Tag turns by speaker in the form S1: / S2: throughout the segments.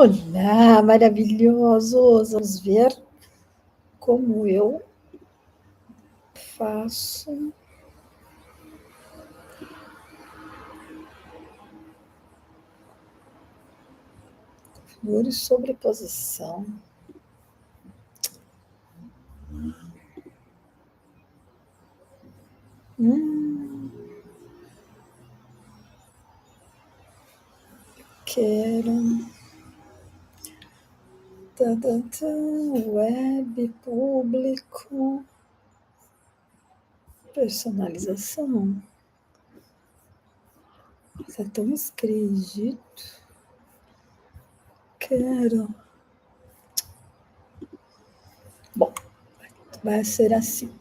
S1: Olá, maravilhosos! Vamos ver como eu faço por sobreposição. Quero web público, personalização. Isso é tão esquisito. Quero. Bom, vai ser assim.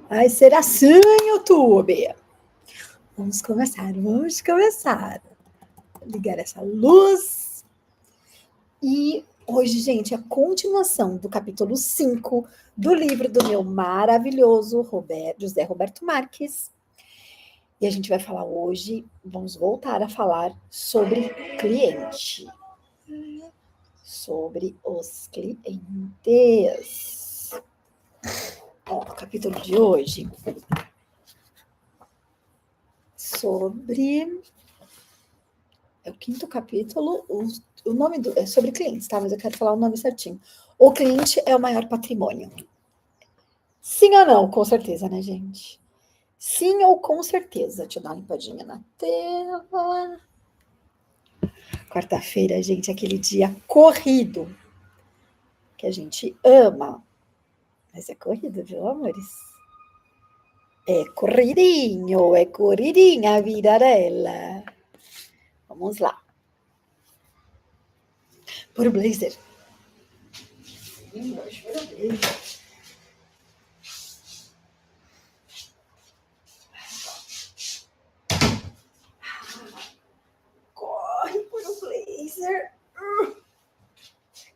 S1: Vai ser assim, YouTube. Vamos começar. Vou ligar essa luz. E hoje, gente, a continuação do capítulo 5 do livro do meu maravilhoso José Roberto Marques. E a gente vai falar hoje, vamos voltar a falar sobre cliente. Sobre os clientes. Ó, o capítulo de hoje sobre... É o 5º capítulo, o nome é sobre clientes, tá? Mas eu quero falar o nome certinho. O cliente é o maior patrimônio. Sim ou não? Com certeza, né, gente? Sim ou com certeza. Deixa eu dar uma limpadinha na tela. Quarta-feira, gente, aquele dia corrido que a gente ama. Mas é corrido, viu, amores? É corridinha a vida dela. Vamos lá. Por blazer. Corre por um blazer.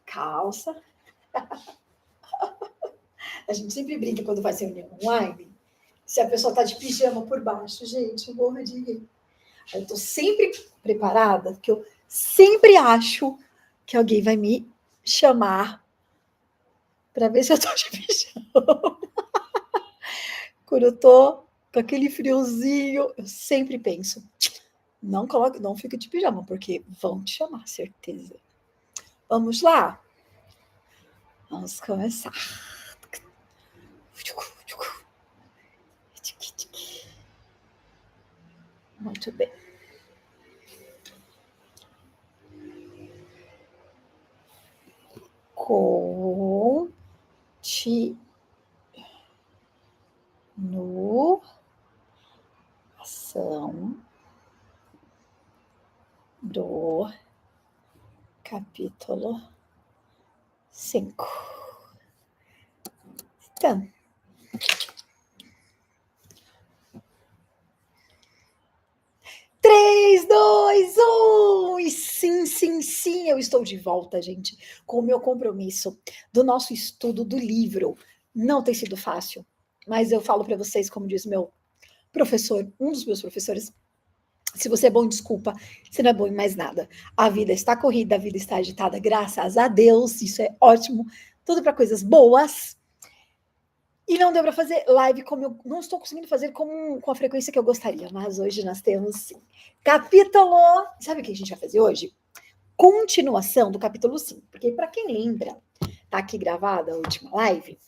S1: Calça. A gente sempre brinca quando faz reunião online. Se a pessoa tá de pijama por baixo, gente, eu morro de rir. Eu tô sempre preparada, porque eu sempre acho que alguém vai me chamar para ver se eu tô de pijama. Quando eu tô com aquele friozinho, eu sempre penso, não fica de pijama, porque vão te chamar, certeza. Vamos lá? Vamos começar. Muito bem. Continuação do capítulo 5. Então, 3, 2, 1! E sim, eu estou de volta, gente, com o meu compromisso do nosso estudo do livro. Não tem sido fácil, mas eu falo para vocês, como diz meu professor, um dos meus professores, se você é bom, desculpa, você não é bom em mais nada. A vida está corrida, a vida está agitada, graças a Deus, isso é ótimo, tudo para coisas boas. E não deu para fazer live como eu não estou conseguindo fazer com a frequência que eu gostaria, mas hoje nós temos sim. Capítulo, sabe o que a gente vai fazer hoje? Continuação do capítulo 5, porque para quem lembra, tá aqui gravada a última live,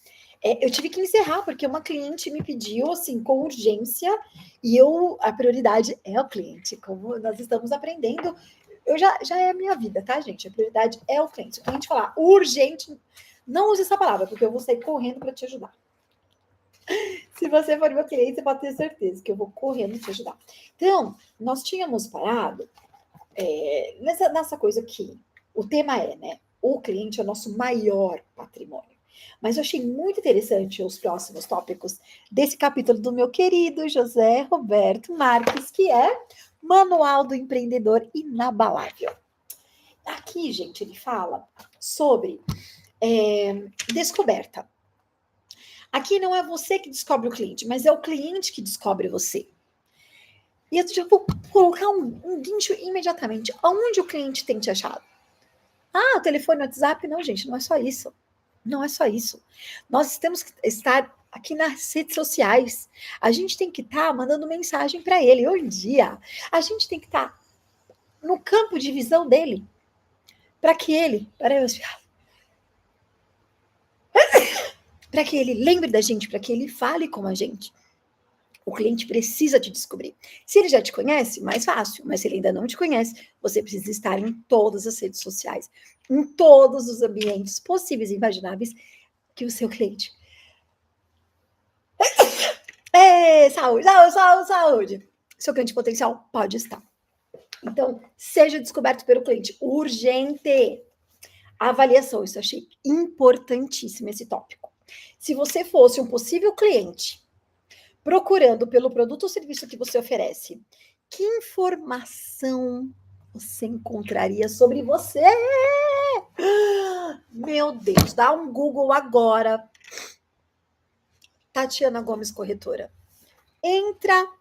S1: eu tive que encerrar, porque uma cliente me pediu, assim, com urgência, e a prioridade é o cliente, como nós estamos aprendendo, já é a minha vida, tá, gente? A prioridade é o cliente. Quando a gente falar urgente, não use essa palavra, porque eu vou sair correndo para te ajudar. Se você for meu cliente, você pode ter certeza que eu vou correndo te ajudar. Então, nós tínhamos parado nessa coisa aqui. O tema é, né? O cliente é o nosso maior patrimônio. Mas eu achei muito interessante os próximos tópicos desse capítulo do meu querido José Roberto Marques, que é Manual do Empreendedor Inabalável. Aqui, gente, ele fala sobre descoberta. Aqui não é você que descobre o cliente, mas é o cliente que descobre você. E eu já vou colocar um guincho imediatamente. Aonde o cliente tem te achado? Ah, o telefone, o WhatsApp, não, gente, não é só isso. Não é só isso. Nós temos que estar aqui nas redes sociais. A gente tem que estar mandando mensagem para ele. Hoje em dia, a gente tem que estar no campo de visão dele. Para que ele, para que ele lembre da gente, para que ele fale com a gente. O cliente precisa te descobrir. Se ele já te conhece, mais fácil. Mas se ele ainda não te conhece, você precisa estar em todas as redes sociais, em todos os ambientes possíveis e imagináveis que o seu cliente. Saúde, saúde, saúde, saúde. Seu cliente potencial pode estar. Então, seja descoberto pelo cliente. Urgente. Avaliação, isso eu achei importantíssimo esse tópico. Se você fosse um possível cliente procurando pelo produto ou serviço que você oferece, que informação você encontraria sobre você? Meu Deus, dá um Google agora. Tatiana Gomes Corretora. Entra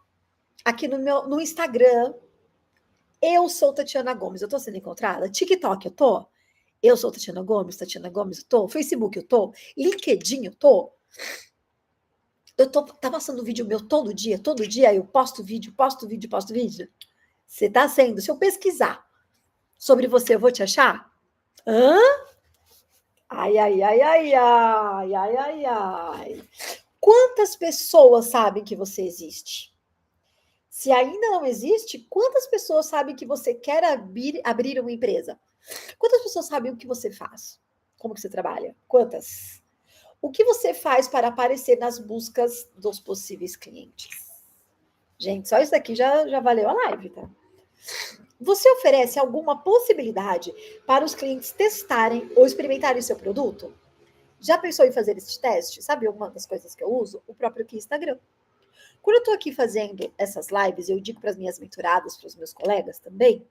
S1: aqui no Instagram. Eu sou Tatiana Gomes. Eu tô sendo encontrada? TikTok, eu tô? Eu sou Tatiana Gomes, eu tô? Facebook, eu tô? LinkedIn, eu tô? Tá passando vídeo meu todo dia, eu posto vídeo. Você tá sendo, se eu pesquisar sobre você, eu vou te achar? Hã? Ai, ai, ai, ai, ai, ai, ai, ai. Quantas pessoas sabem que você existe? Se ainda não existe, quantas pessoas sabem que você quer abrir uma empresa? Quantas pessoas sabem o que você faz? Como que você trabalha? Quantas? O que você faz para aparecer nas buscas dos possíveis clientes? Gente, só isso daqui já valeu a live, tá? Você oferece alguma possibilidade para os clientes testarem ou experimentarem seu produto? Já pensou em fazer esse teste? Sabe uma das coisas que eu uso? O próprio aqui Instagram. Quando eu estou aqui fazendo essas lives, eu digo para as minhas mentoradas, para os meus colegas também,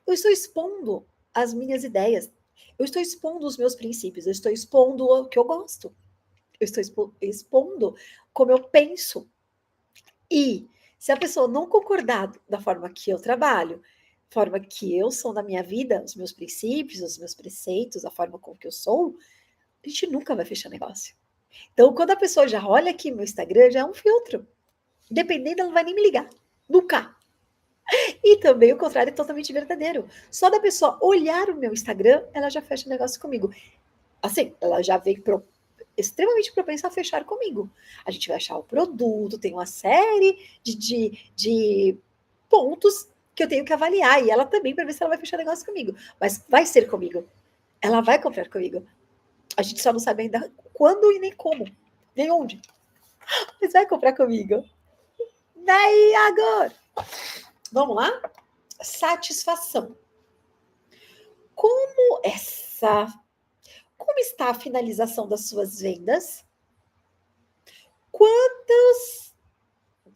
S1: eu estou expondo as minhas ideias, eu estou expondo os meus princípios, eu estou expondo o que eu gosto, eu estou expondo como eu penso. E se a pessoa não concordar da forma que eu trabalho, forma que eu sou na minha vida, os meus princípios, os meus preceitos, a forma como que eu sou, a gente nunca vai fechar negócio. Então, quando a pessoa já olha aqui meu Instagram, já é um filtro. Dependendo, ela não vai nem me ligar. Nunca. E também o contrário é totalmente verdadeiro. Só da pessoa olhar o meu Instagram, ela já fecha negócio comigo. Assim, ela já vem extremamente propensa a fechar comigo. A gente vai achar o produto, tem uma série de pontos que eu tenho que avaliar. E ela também, para ver se ela vai fechar negócio comigo. Mas vai ser comigo. Ela vai comprar comigo. A gente só não sabe ainda quando e nem como, nem onde. Mas vai comprar comigo. Daí, agora. Vamos lá? Satisfação. Como está a finalização das suas vendas?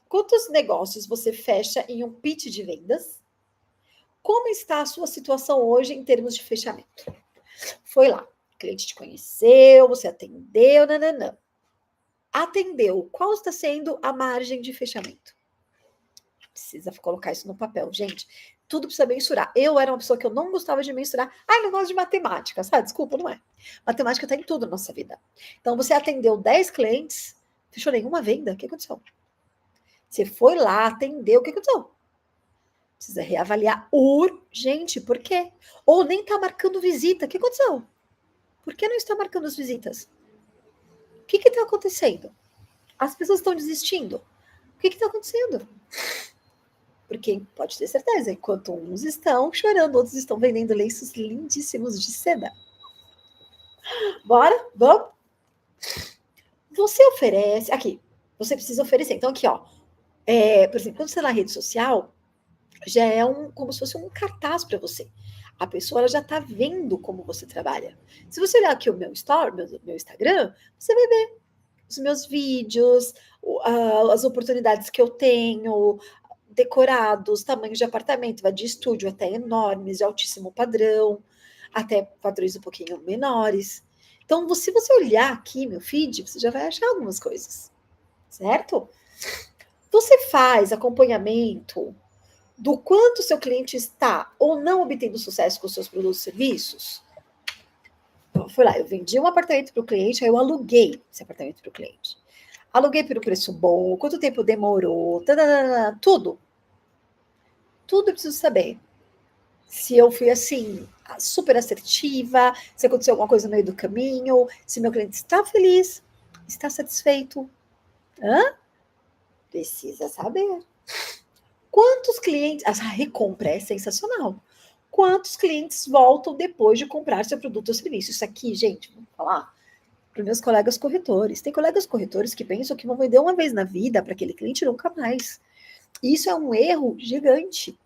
S1: Quantos negócios você fecha em um pitch de vendas? Como está a sua situação hoje em termos de fechamento? Foi lá, o cliente te conheceu, você atendeu, nananã. Atendeu, qual está sendo a margem de fechamento? Precisa colocar isso no papel, gente. Tudo precisa mensurar. Eu era uma pessoa que eu não gostava de mensurar. Ai, não gosto de matemática, sabe? Desculpa, não é. Matemática está em tudo na nossa vida. Então, você atendeu 10 clientes, fechou nenhuma venda, o que aconteceu? Você foi lá, atendeu, o que aconteceu? Precisa reavaliar urgente, por quê? Ou nem está marcando visita, o que aconteceu? Por que não está marcando as visitas? O que está acontecendo? As pessoas estão desistindo. O que está acontecendo? Porque pode ter certeza, enquanto uns estão chorando, outros estão vendendo lenços lindíssimos de seda. Bora? Vamos? Você oferece. Aqui, você precisa oferecer. Então, aqui, ó. Por exemplo, quando você está na rede social, já é como se fosse um cartaz para você. A pessoa ela já está vendo como você trabalha. Se você olhar aqui o meu meu Instagram, você vai ver os meus vídeos, as oportunidades que eu tenho, decorados, tamanhos de apartamento, vai de estúdio até enormes, de altíssimo padrão, até padrões um pouquinho menores. Então, se você olhar aqui meu feed, você já vai achar algumas coisas, certo? Você faz acompanhamento do quanto seu cliente está ou não obtendo sucesso com os seus produtos e serviços, eu fui lá, eu vendi um apartamento para o cliente, aí eu aluguei esse apartamento para o cliente. Aluguei por um preço bom, quanto tempo demorou, tadadana, tudo. Tudo eu preciso saber. Se eu fui assim, super assertiva, se aconteceu alguma coisa no meio do caminho, se meu cliente está feliz, está satisfeito. Hã? Precisa saber. Quantos clientes. A recompra é sensacional. Quantos clientes voltam depois de comprar seu produto ou serviço? Isso aqui, gente, vamos falar para os meus colegas corretores. Tem colegas corretores que pensam que vão vender uma vez na vida para aquele cliente nunca mais. E isso é um erro gigante.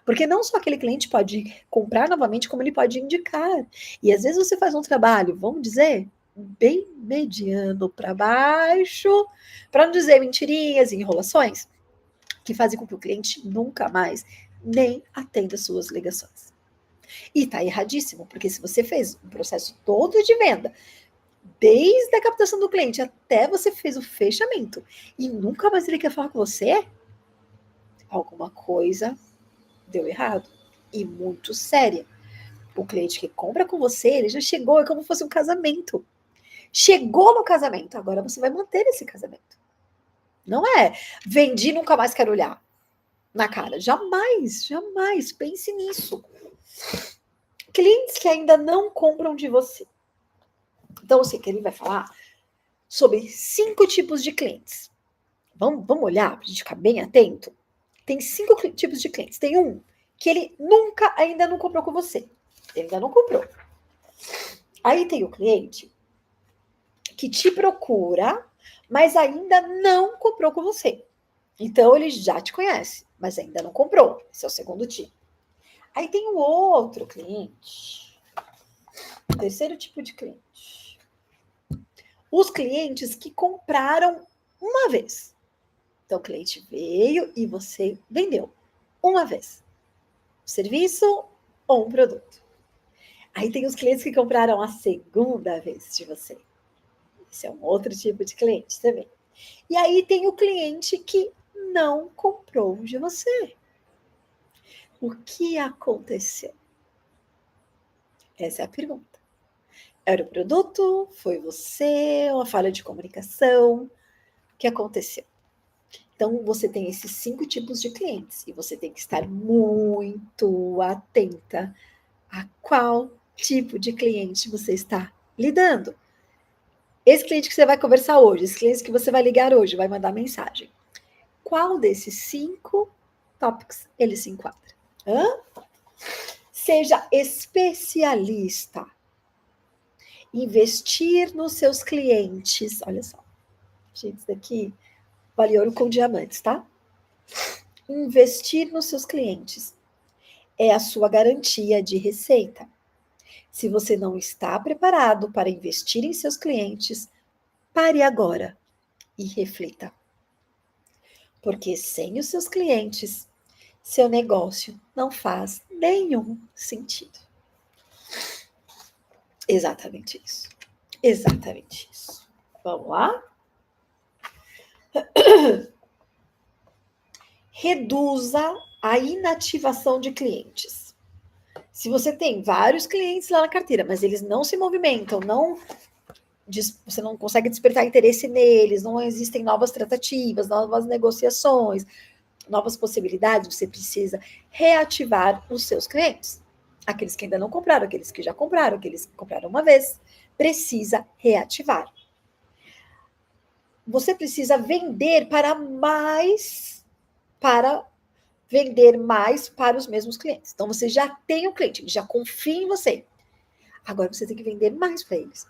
S1: Porque não só aquele cliente pode comprar novamente, como ele pode indicar. E às vezes você faz um trabalho, vamos dizer, bem mediano para baixo, para não dizer mentirinhas e enrolações, que fazem com que o cliente nunca mais nem atenda suas ligações. E está erradíssimo, porque se você fez um processo todo de venda, desde a captação do cliente até você fez o fechamento, e nunca mais ele quer falar com você, alguma coisa deu errado. E muito séria. O cliente que compra com você, ele já chegou, é como se fosse um casamento. Chegou no casamento, agora você vai manter esse casamento. Não é vendi, nunca mais quero olhar na cara. Jamais, jamais. Pense nisso. Clientes que ainda não compram de você. Então, assim, que ele vai falar sobre 5 tipos de clientes. Vamos olhar para a gente ficar bem atento? Tem 5 tipos de clientes. Tem um que ele nunca ainda não comprou com você. Ele ainda não comprou. Aí tem o cliente que te procura, mas ainda não comprou com você. Então ele já te conhece, mas ainda não comprou. Esse é o segundo tipo. Aí tem o outro cliente, o terceiro tipo de cliente. Os clientes que compraram uma vez. Então o cliente veio e você vendeu uma vez. Um serviço ou um produto. Aí tem os clientes que compraram a segunda vez de você. Esse é um outro tipo de cliente também. E aí tem o cliente que não comprou de você. O que aconteceu? Essa é a pergunta. Era o produto? Foi você? Uma falha de comunicação? O que aconteceu? Então, você tem esses 5 tipos de clientes e você tem que estar muito atenta a qual tipo de cliente você está lidando. Esse cliente que você vai conversar hoje, esse cliente que você vai ligar hoje, vai mandar mensagem. Qual desses 5 tópicos ele se enquadra? Seja especialista. Investir nos seus clientes. Olha só. Gente, isso daqui vale ouro com diamantes, tá? Investir nos seus clientes é a sua garantia de receita. Se você não está preparado para investir em seus clientes, pare agora e reflita. Porque sem os seus clientes, seu negócio não faz nenhum sentido. Exatamente isso. Exatamente isso. Vamos lá? Reduza a inativação de clientes. Se você tem vários clientes lá na carteira, mas eles não se movimentam, você não consegue despertar interesse neles, não existem novas tratativas, novas negociações, novas possibilidades, você precisa reativar os seus clientes. Aqueles que ainda não compraram, aqueles que já compraram, aqueles que compraram uma vez, precisa reativar. Você precisa vender vender mais para os mesmos clientes. Então, você já tem o cliente, ele já confia em você. Agora, você tem que vender mais para eles.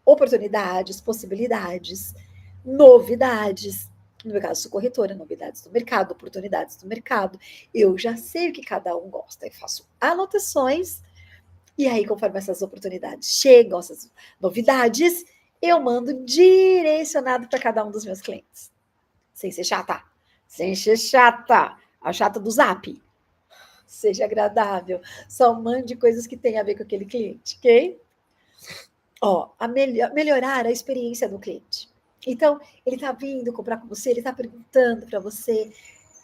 S1: Oportunidades, possibilidades, novidades. No meu caso, sou corretora, novidades do mercado, oportunidades do mercado. Eu já sei o que cada um gosta. Eu faço anotações e aí, conforme essas oportunidades chegam, essas novidades, eu mando direcionado para cada um dos meus clientes. Sem ser chata. Sem ser chata. A chata do Zap. Seja agradável. Só mande coisas que tenham a ver com aquele cliente, ok? Melhorar a experiência do cliente. Então, ele está vindo comprar com você, ele está perguntando para você,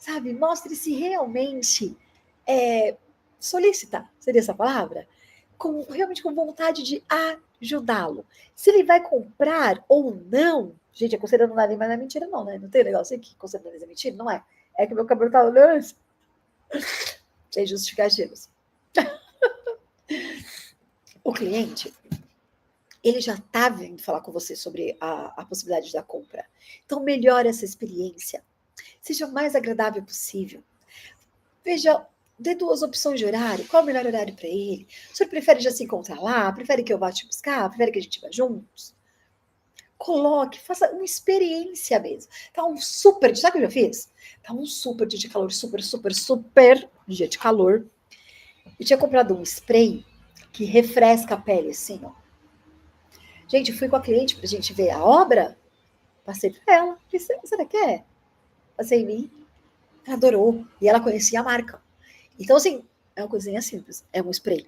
S1: sabe? Mostre-se realmente solícita, seria essa palavra? Realmente com vontade de ajudá-lo. Se ele vai comprar ou não, gente, a conselho não dá nem mais na mentira, não, né? Não tem negócio aqui, conselho não é mentira, não é? É que meu cabelo tá olhando. Sem justificativos. O cliente, ele já está vindo falar com você sobre a possibilidade da compra. Então, melhore essa experiência. Seja o mais agradável possível. Veja, dê 2 opções de horário. Qual é o melhor horário para ele? O senhor prefere já se encontrar lá? Prefere que eu vá te buscar? Prefere que a gente vá juntos? Coloque, faça uma experiência mesmo. Tá um super, sabe o que eu já fiz? Tá um super dia de calor, super dia de calor. Eu tinha comprado um spray que refresca a pele, assim, ó. Gente, fui com a cliente pra gente ver a obra, passei pra ela. Falei, você quer? Passei em mim, ela adorou. E ela conhecia a marca. Então, assim, é uma coisinha simples. É um spray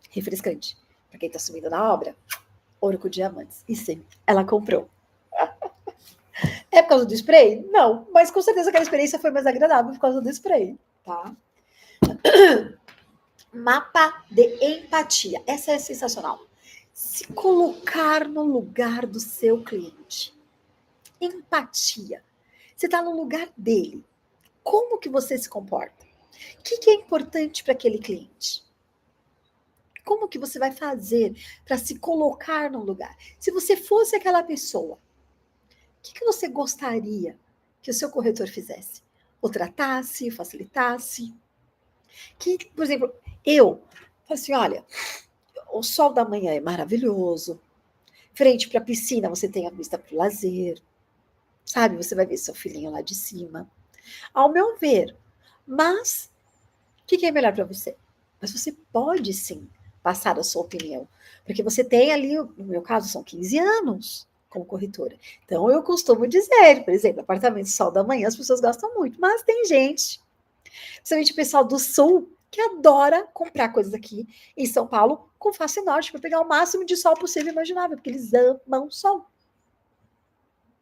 S1: refrescante. Pra quem tá subindo na obra, ouro com diamantes. E sim, ela comprou. É por causa do spray? Não, mas com certeza aquela experiência foi mais agradável por causa do spray, tá? Mapa de empatia. Essa é sensacional. Se colocar no lugar do seu cliente. Empatia. Você está no lugar dele. Como que você se comporta? O que é importante para aquele cliente? Como que você vai fazer para se colocar no lugar? Se você fosse aquela pessoa, o que você gostaria que o seu corretor fizesse? Ou tratasse, facilitasse? Que, por exemplo, eu falo assim, olha, o sol da manhã é maravilhoso, frente para a piscina você tem a vista para o lazer, sabe? Você vai ver seu filhinho lá de cima. Ao meu ver, mas o que é melhor para você? Mas você pode sim passar a sua opinião, porque você tem ali, no meu caso, são 15 anos como corretora. Então, eu costumo dizer, por exemplo, apartamento sol da manhã, as pessoas gostam muito, mas tem gente, principalmente o pessoal do sul, que adora comprar coisas aqui em São Paulo com face norte, para pegar o máximo de sol possível e imaginável, porque eles amam sol.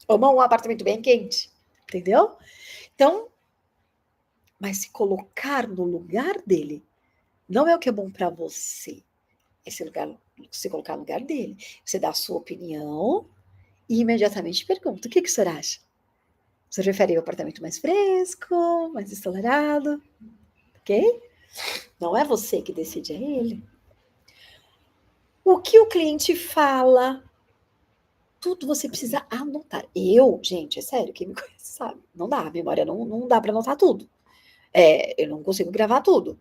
S1: Amam um apartamento bem quente, entendeu? Então, mas se colocar no lugar dele não é o que é bom para você. É se colocar no lugar dele. Você dá a sua opinião e imediatamente pergunta: o que o senhor acha? Você prefere o apartamento mais fresco, mais ensolarado? Ok? Não é você que decide, é ele. O que o cliente fala, tudo você precisa anotar. Eu, gente, é sério, quem me conhece sabe, não dá, a memória não dá para anotar tudo. Eu não consigo gravar tudo.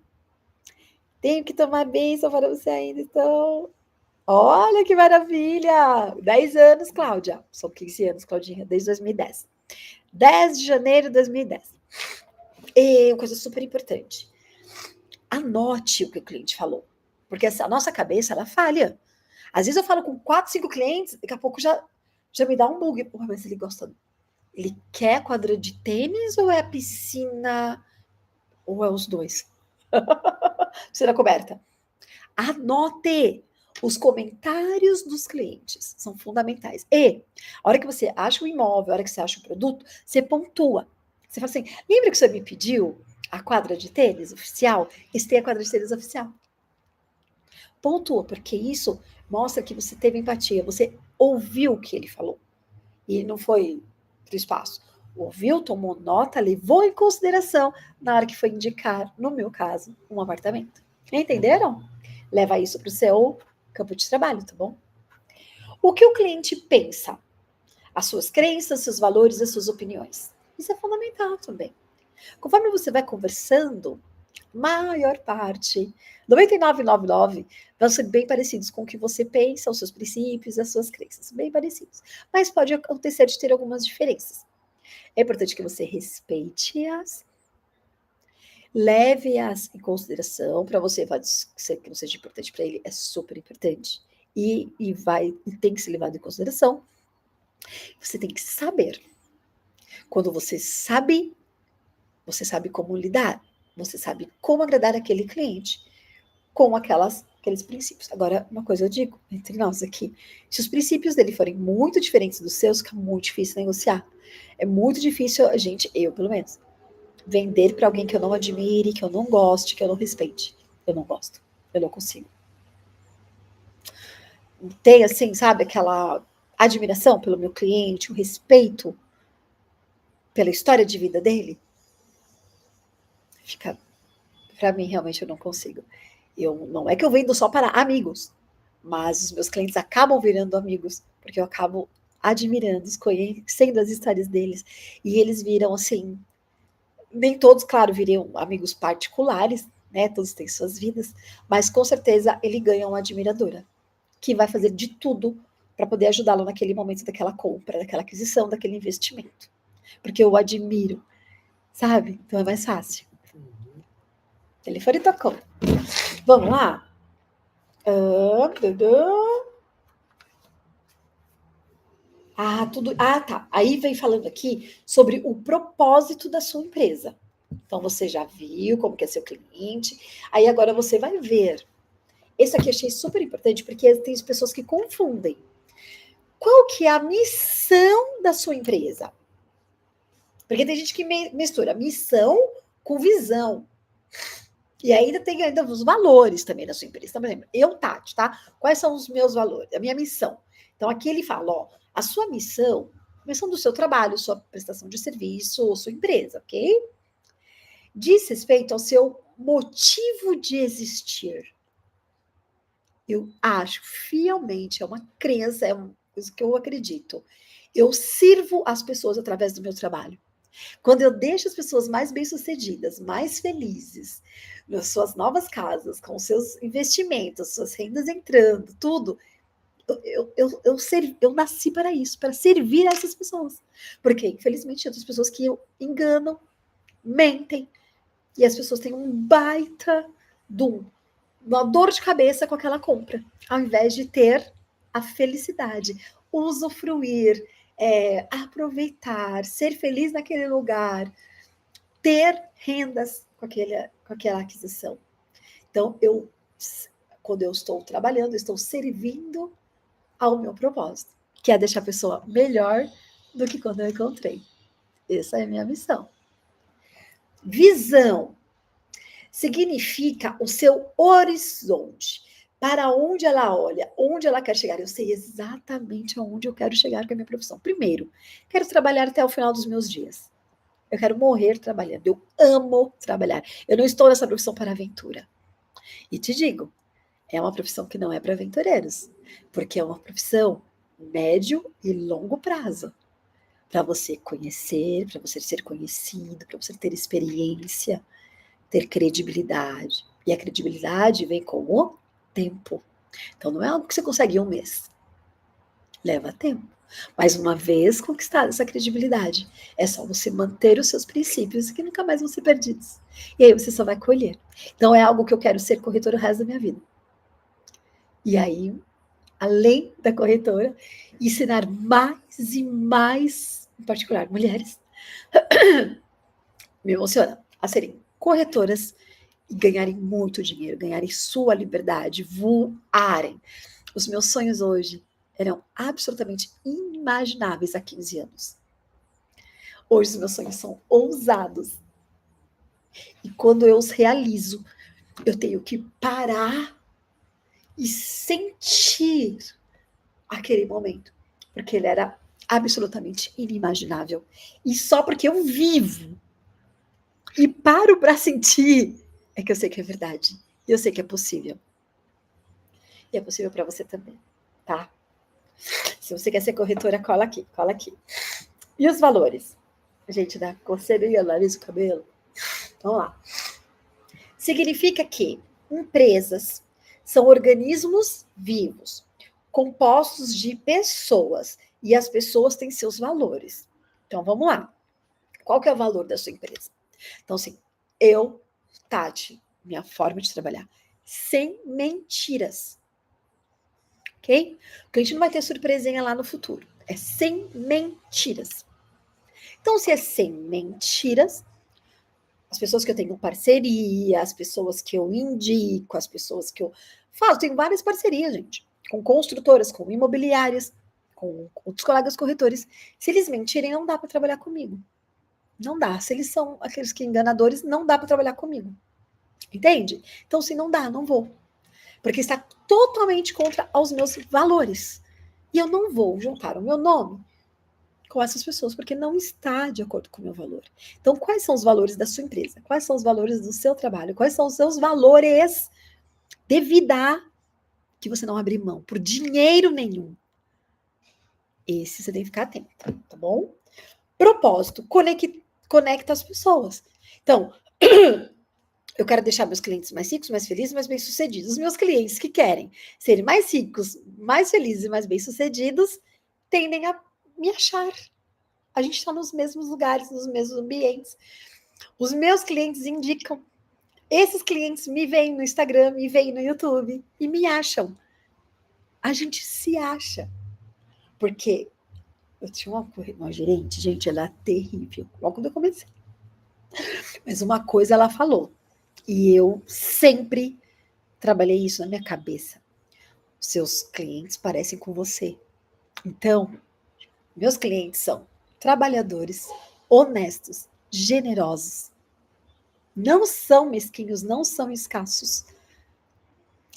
S1: Tenho que tomar bênção para você ainda, então. Olha que maravilha! 10 anos, Cláudia. São 15 anos, Claudinha, desde 2010. 10 de janeiro de 2010. E uma coisa super importante. Anote o que o cliente falou. Porque a nossa cabeça, ela falha. Às vezes eu falo com 4, 5 clientes, daqui a pouco já me dá um bug. Pô, mas ele gosta. Ele quer quadra de tênis ou é a piscina? Ou é os dois? Piscina coberta. Anote! Os comentários dos clientes são fundamentais. E a hora que você acha o imóvel, a hora que você acha o produto, você pontua. Você fala assim: lembra que você me pediu a quadra de tênis oficial? Esse tem a quadra de tênis oficial. Pontua, porque isso mostra que você teve empatia, você ouviu o que ele falou. E não foi para o espaço. Ouviu, tomou nota, levou em consideração na hora que foi indicar, no meu caso, um apartamento. Entenderam? Leva isso para o seu campo de trabalho, tá bom? O que o cliente pensa? As suas crenças, seus valores, as suas opiniões. Isso é fundamental também. Conforme você vai conversando, maior parte, 99,99, vão ser bem parecidos com o que você pensa, os seus princípios, as suas crenças, bem parecidos. Mas pode acontecer de ter algumas diferenças. É importante que você respeite-as, leve-as em consideração. Para você, pode ser que não seja importante, para ele é super importante. E tem que ser levado em consideração. Você tem que saber. Quando você sabe como lidar. Você sabe como agradar aquele cliente com aqueles princípios. Agora, uma coisa eu digo entre nós aqui: se os princípios dele forem muito diferentes dos seus, fica muito difícil negociar. É muito difícil a gente, eu pelo menos, Vender para alguém que eu não admire, que eu não goste, que eu não respeite. Eu não gosto. Eu não consigo. Tem, assim, sabe, aquela admiração pelo meu cliente, o respeito pela história de vida dele. Fica, para mim, realmente eu não consigo. Não é que eu vendo só para amigos, mas os meus clientes acabam virando amigos, porque eu acabo admirando, conhecendo as histórias deles. E eles viram, assim, nem todos, claro, viriam amigos particulares, né? Todos têm suas vidas, mas com certeza ele ganha uma admiradora, que vai fazer de tudo para poder ajudá-lo naquele momento daquela compra, daquela aquisição, daquele investimento. Porque eu admiro, sabe? Então é mais fácil. O telefone tocou. Vamos lá? Tudo. Tá. Aí vem falando aqui sobre o propósito da sua empresa. Então você já viu como que é seu cliente. Aí agora você vai ver. Esse aqui eu achei super importante porque tem pessoas que confundem. Qual que é a missão da sua empresa? Porque tem gente que mistura missão com visão. E ainda tem os valores também da sua empresa. Então, por exemplo, eu, Tati, tá? Quais são os meus valores? A minha missão. Então, aqui ele fala, ó, a sua missão, a missão do seu trabalho, sua prestação de serviço, sua empresa, ok? Diz respeito ao seu motivo de existir. Eu acho fielmente, é uma crença, é uma coisa que eu acredito. Eu sirvo as pessoas através do meu trabalho. Quando eu deixo as pessoas mais bem-sucedidas, mais felizes, nas suas novas casas, com seus investimentos, suas rendas entrando, tudo, eu nasci para isso, para servir essas pessoas. Porque, infelizmente, tem outras pessoas que enganam, mentem, e as pessoas têm um baita uma dor de cabeça com aquela compra, ao invés de ter a felicidade, usufruir, aproveitar, ser feliz naquele lugar, ter rendas com aquela aquisição. Então, quando eu estou trabalhando, eu estou servindo ao meu propósito, que é deixar a pessoa melhor do que quando eu encontrei. Essa é a minha missão. Visão significa o seu horizonte. Para onde ela olha, onde ela quer chegar. Eu sei exatamente aonde eu quero chegar com a minha profissão. Primeiro, quero trabalhar até o final dos meus dias. Eu quero morrer trabalhando. Eu amo trabalhar. Eu não estou nessa profissão para aventura. E te digo, é uma profissão que não é para aventureiros, porque é uma profissão médio e longo prazo. Para você conhecer, para você ser conhecido, para você ter experiência, ter credibilidade. E a credibilidade vem com o tempo. Então não é algo que você consegue em um mês. Leva tempo. Mas uma vez conquistada essa credibilidade, é só você manter os seus princípios que nunca mais vão ser perdidos. E aí você só vai colher. Então é algo que eu quero ser corretora o resto da minha vida. E aí, além da corretora, ensinar mais e mais, em particular mulheres, me emociona, a serem corretoras e ganharem muito dinheiro, ganharem sua liberdade, voarem. Os meus sonhos hoje eram absolutamente inimagináveis há 15 anos. Hoje os meus sonhos são ousados. E quando eu os realizo, eu tenho que parar e sentir aquele momento. Porque ele era absolutamente inimaginável. E só porque eu vivo e paro para sentir é que eu sei que é verdade. E eu sei que é possível. E é possível para você também, tá? Se você quer ser corretora, cola aqui, cola aqui. E os valores? A gente dá coceirinha, analisa o cabelo. Vamos lá. Significa que empresas são organismos vivos, compostos de pessoas, e as pessoas têm seus valores. Então, vamos lá. Qual que é o valor da sua empresa? Então, assim, eu, Tati, minha forma de trabalhar, sem mentiras. Ok? O cliente não vai ter surpresinha lá no futuro. É sem mentiras. Então, se é sem mentiras, as pessoas que eu tenho parceria, as pessoas que eu indico, as pessoas que eu falo, tenho várias parcerias, gente, com construtoras, com imobiliárias, com outros colegas corretores. Se eles mentirem, não dá para trabalhar comigo. Não dá. Se eles são aqueles que enganadores, não dá para trabalhar comigo. Entende? Então, se não dá, não vou. Porque está totalmente contra os meus valores. E eu não vou juntar o meu nome com essas pessoas, porque não está de acordo com o meu valor. Então, quais são os valores da sua empresa? Quais são os valores do seu trabalho? Quais são os seus valores de vida que você não abrir mão por dinheiro nenhum? Esse você tem que ficar atento, tá bom? Propósito, conecta as pessoas. Então, eu quero deixar meus clientes mais ricos, mais felizes, mais bem-sucedidos. Os meus clientes que querem serem mais ricos, mais felizes e mais bem-sucedidos tendem a me achar. A gente está nos mesmos lugares, nos mesmos ambientes. Os meus clientes indicam. Esses clientes me veem no Instagram, me veem no YouTube e me acham. A gente se acha. Porque eu tinha uma gerente, gente, ela é terrível. Logo quando eu comecei. Mas uma coisa ela falou. E eu sempre trabalhei isso na minha cabeça. Seus clientes parecem com você. Então, meus clientes são trabalhadores, honestos, generosos. Não são mesquinhos, não são escassos.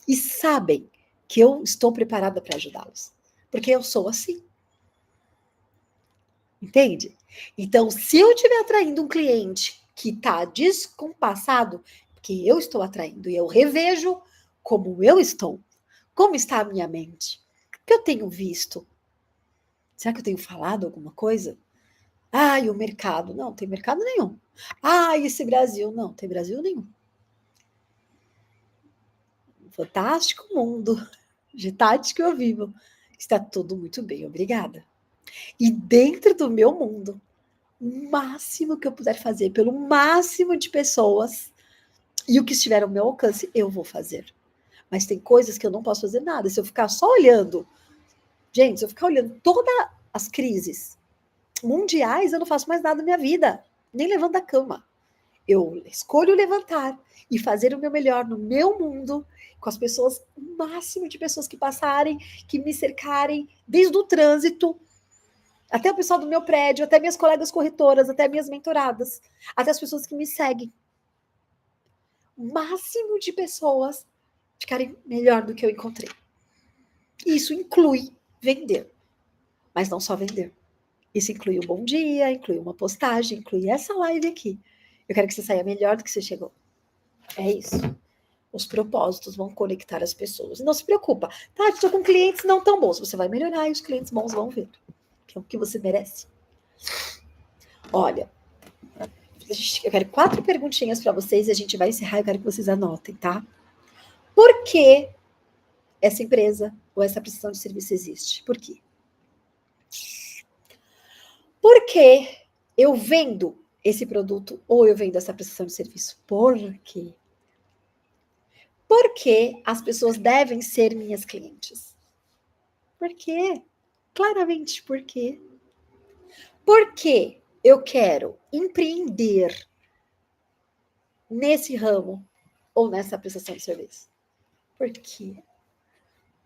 S1: E sabem que eu estou preparada para ajudá-los. Porque eu sou assim. Entende? Então, se eu estiver atraindo um cliente que está descompassado, porque eu estou atraindo e eu revejo como eu estou, como está a minha mente, o que eu tenho visto. Será que eu tenho falado alguma coisa? Ai, o mercado. Não, tem mercado nenhum. Ai, esse Brasil. Não, tem Brasil nenhum. Fantástico mundo de Tati que eu vivo. Está tudo muito bem, obrigada. E dentro do meu mundo, o máximo que eu puder fazer, pelo máximo de pessoas, e o que estiver ao meu alcance, eu vou fazer. Mas tem coisas que eu não posso fazer nada. Se eu ficar só olhando, gente, se eu ficar olhando todas as crises mundiais, eu não faço mais nada na minha vida, nem levanto da cama. Eu escolho levantar e fazer o meu melhor no meu mundo, com as pessoas, o máximo de pessoas que passarem, que me cercarem, desde o trânsito, até o pessoal do meu prédio, até minhas colegas corretoras, até minhas mentoradas, até as pessoas que me seguem. O máximo de pessoas ficarem melhor do que eu encontrei. Isso inclui vender, mas não só vender. Isso inclui um bom dia, inclui uma postagem, inclui essa live aqui. Eu quero que você saia melhor do que você chegou. É isso. Os propósitos vão conectar as pessoas. E não se preocupa. Tá, estou com clientes não tão bons. Você vai melhorar e os clientes bons vão ver. Que é o que você merece. Olha, eu quero 4 perguntinhas para vocês e a gente vai encerrar. Eu quero que vocês anotem, tá? Por que essa empresa ou essa prestação de serviço existe? Por quê? Por que eu vendo esse produto ou eu vendo essa prestação de serviço? Por quê? Por que as pessoas devem ser minhas clientes? Por quê? Claramente por quê? Por que eu quero empreender nesse ramo ou nessa prestação de serviço? Por quê?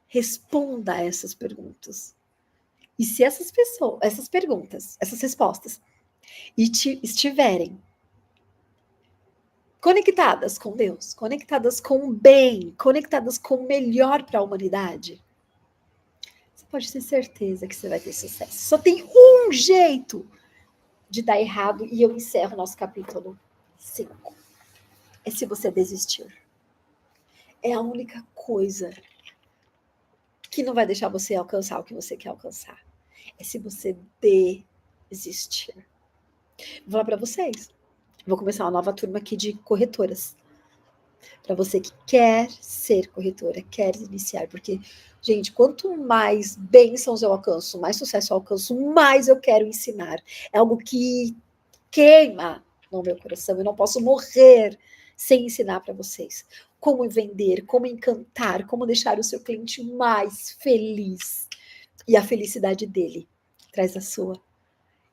S1: Responda a essas perguntas. E se essas pessoas, essas perguntas, essas respostas estiverem conectadas com Deus, conectadas com o bem, conectadas com o melhor para a humanidade, você pode ter certeza que você vai ter sucesso. Só tem um jeito de dar errado e eu encerro o nosso capítulo 5. É se você desistir. É a única coisa que não vai deixar você alcançar o que você quer alcançar. É se você desistir. Vou falar para vocês. Vou começar uma nova turma aqui de corretoras. Para você que quer ser corretora, quer iniciar. Porque, gente, quanto mais bênçãos eu alcanço, mais sucesso eu alcanço, mais eu quero ensinar. É algo que queima no meu coração. Eu não posso morrer sem ensinar para vocês como vender, como encantar, como deixar o seu cliente mais feliz. E a felicidade dele traz a sua.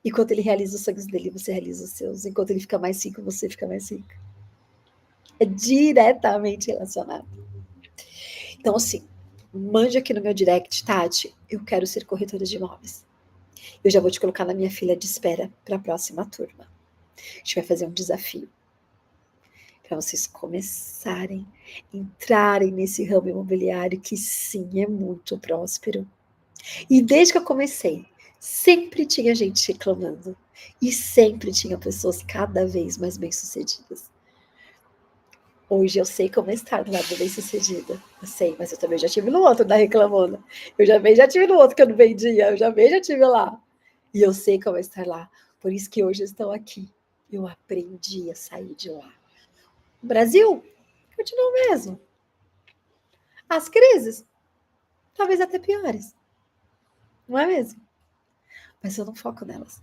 S1: Enquanto ele realiza os sonhos dele, você realiza os seus. Enquanto ele fica mais rico, você fica mais rico. É diretamente relacionado. Então, assim, mande aqui no meu direct, Tati, eu quero ser corretora de imóveis. Eu já vou te colocar na minha fila de espera para a próxima turma. A gente vai fazer um desafio para vocês começarem, entrarem nesse ramo imobiliário que sim, é muito próspero. E desde que eu comecei, sempre tinha gente reclamando e sempre tinha pessoas cada vez mais bem-sucedidas. Hoje eu sei como estar do lado bem-sucedida. Eu sei, mas eu também já tive no outro da reclamona. Eu já tive no outro que eu não vendia. Eu já tive lá. E eu sei como estar lá. Por isso que hoje eu estou aqui. Eu aprendi a sair de lá. O Brasil continua o mesmo. As crises, talvez até piores. Não é mesmo? Mas eu não foco nelas.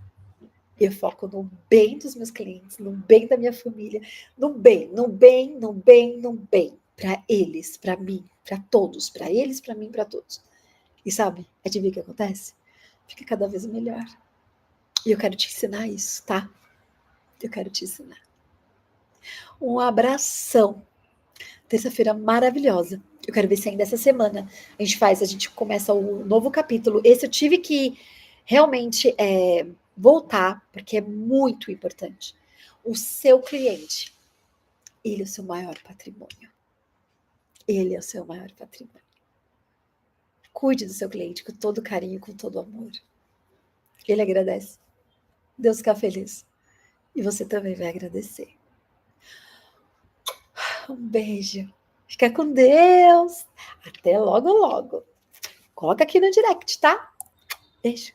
S1: Eu foco no bem dos meus clientes, no bem da minha família, no bem, no bem, no bem, no bem. Para eles, para mim, para todos. Para eles, para mim, para todos. E sabe, adivinha o que acontece? Fica cada vez melhor. E eu quero te ensinar isso, tá? Eu quero te ensinar. Um abração. Terça-feira maravilhosa. Eu quero ver se ainda essa semana a gente começa o novo capítulo. Esse eu tive que realmente voltar, porque é muito importante. O seu cliente, ele é o seu maior patrimônio. Ele é o seu maior patrimônio. Cuide do seu cliente com todo carinho, com todo amor. Ele agradece. Deus fica feliz. E você também vai agradecer. Um beijo. Fica com Deus. Até logo, logo. Coloca aqui no direct, tá? Beijo.